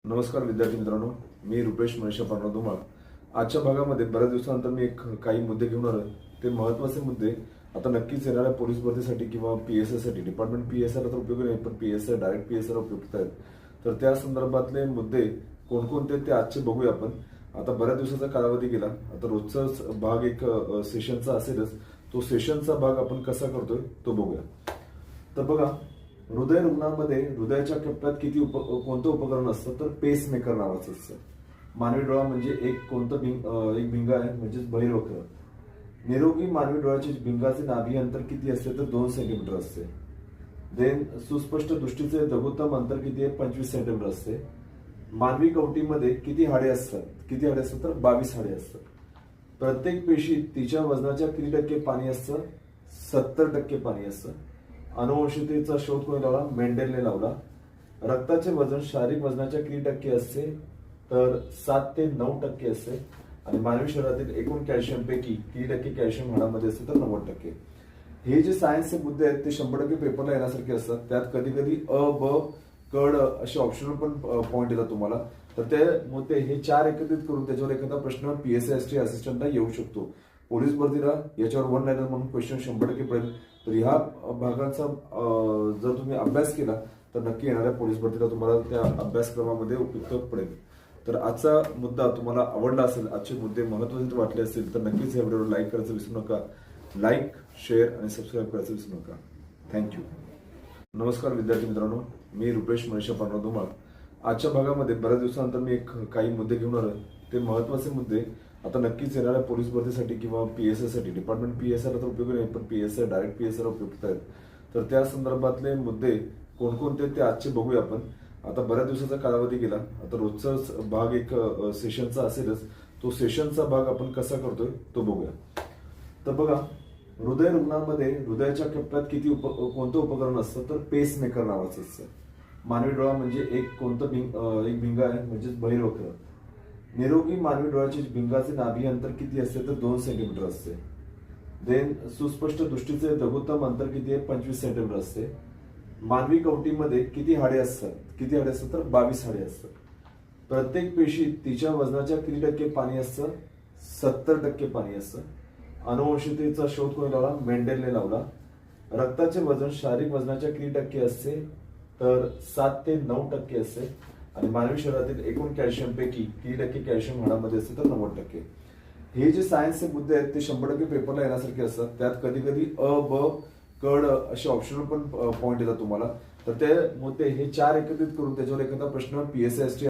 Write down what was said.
नमस्कार विद्यार्थी मित्रांनो, मी रुपेश मनीषा पांडुरंग धुमाळ. आजच्या भागामध्ये बऱ्याच दिवसानंतर मी काही मुद्दे घेऊन आलो. ते महत्त्वाचे मुद्दे आता नक्कीच येणाऱ्या पोलीस भरतीसाठी किंवा पीएसआय साठी, डिपार्टमेंट पीएसआय ला तर उपयोगी नाही, पण पीएसआय डायरेक्ट पीएसआय ला उपयुक्त आहेत. तर त्या संदर्भातले मुद्दे कोणकोणते ते आजचे बघूया आपण. आता बऱ्याच दिवसाचा कालावधी गेला. आता रोजचाच भाग एक सेशनचा असेलच. तो सेशनचा भाग आपण कसा करतोय तो बघूया. तर बघा, हृदय रुग्णामध्ये हृदयाच्या कप्प्यात कोणतं उपकरण असतं तर पेस मेकर नावाचं असतं. मानवी डोळा म्हणजे एक भिंगा आहे, म्हणजेच बहिर्वक्र. निरोगी मानवी डोळ्याच्या भिंगाचे नाभी अंतर किती असते तर 2 सेंटीमीटर असते. देन सुस्पष्ट दृष्टीचे लघुत्तम अंतर किती आहे, 25 सेंटीमीटर असते. मानवी कवटीमध्ये किती हाडे असतात तर 22 हाडे असतात. प्रत्येक पेशीत तिच्या वजनाच्या किती टक्के पाणी असतं, 70% पाणी असतं. अनुवंशिकतेचा शोध कोणी लावला, मेंडेलने लावला. रक्ताचे वजन शारीरिक वजनाच्या किती टक्के असते तर 7 ते 9% असते. आणि मानवी शरीरातील एकूण कॅल्शियम पैकी किती टक्के कॅल्शियम हाडामध्ये असते तर 90%. हे जे सायन्सचे मुद्दे आहेत ते 100% पेपरला येण्यासारखे असतात. त्यात कधी कधी अ, ब, कड असे ऑप्शनल पण पॉईंट येतात तुम्हाला. तर ते मुद्दे हे 4 एकत्रित करून त्याच्यावर एखादा प्रश्न पीएसआय एसटी असिस्टंटला येऊ शकतो. पोलीस भरतीला याच्यावर 1 लाईनर म्हणून क्वेश्चन 100% पडेल. तर ह्या भागांचा जर तुम्ही अभ्यास केला तर नक्की येणाऱ्या पोलीस भरतीला तुम्हाला त्या अभ्यासक्रमामध्ये उपयुक्त पडेल. तर आजचा मुद्दा तुम्हाला आवडला असेल, आजचे मुद्दे महत्त्वाचे वाटले असतील तर नक्कीच या व्हिडिओला लाईक करायचं विसरू नका. लाईक, शेअर आणि सबस्क्राईब करायचं विसरू नका. थँक्यू. नमस्कार विद्यार्थी मित्रांनो, मी रुपेश मनीषा पांडुरंग धुमाळ. आजच्या भागामध्ये बऱ्याच दिवसानंतर मी काही मुद्दे घेऊन आलो. ते महत्त्वाचे मुद्दे आता नक्कीच येणाऱ्या पोलीस भरतीसाठी किंवा पीएसआय साठी, डिपार्टमेंट पीएसआय ला तर उपयोगी नाही, पण पीएसआय डायरेक्ट पीएसआय ला उपयुक्त आहेत. तर त्या संदर्भातले मुद्दे कोणकोणते ते आजचे बघूया आपण. आता बऱ्याच दिवसाचा कालावधी गेला. आता रोजचाच भाग एक सेशनचा असेलच. तो सेशनचा भाग आपण कसा करतोय तो बघूया. तर बघा, हृदय रुग्णामध्ये हृदयाच्या कप्प्यात कोणतं उपकरण असतं तर पेस मेकर नावाचं असतं. मानवी डोळा म्हणजे एक भिंगा आहे, म्हणजेच बहिर्वक्र. निरोगी मानवी डोळ्याच्या भिंगाचे नाभी अंतर किती असते तर 2 सेंटीमीटर असते. देन सुस्पष्ट दृष्टीचे लघुत्तम अंतर किती आहे, 25 सेंटीमीटर असते. मानवी कवटीमध्ये किती हाडे असतात तर 22 हाडे असतात. प्रत्येक पेशीत तिच्या वजनाच्या किती टक्के पाणी असतं, 70% पाणी असतं. अनुवंशिकतेचा शोध कोणी लावला, मेंडेलने लावला. रक्ताचे वजन शारीरिक वजनाच्या किती टक्के असते तर 7 ते 9% असते. आणि मानवी शरीरातील एकूण कॅल्शियम पैकी किती टक्के कॅल्शियम हाडामध्ये असते तर 90%. हे जे सायन्सचे मुद्दे आहेत ते 100% पेपरला येण्यासारखे असतात. त्यात कधी कधी अ, ब, कड असे ऑप्शनल पण पॉईंट येतात तुम्हाला. तर ते मुद्दे हे 4 एकत्रित करून त्याच्यावर एखादा प्रश्न पीएसआय एसटी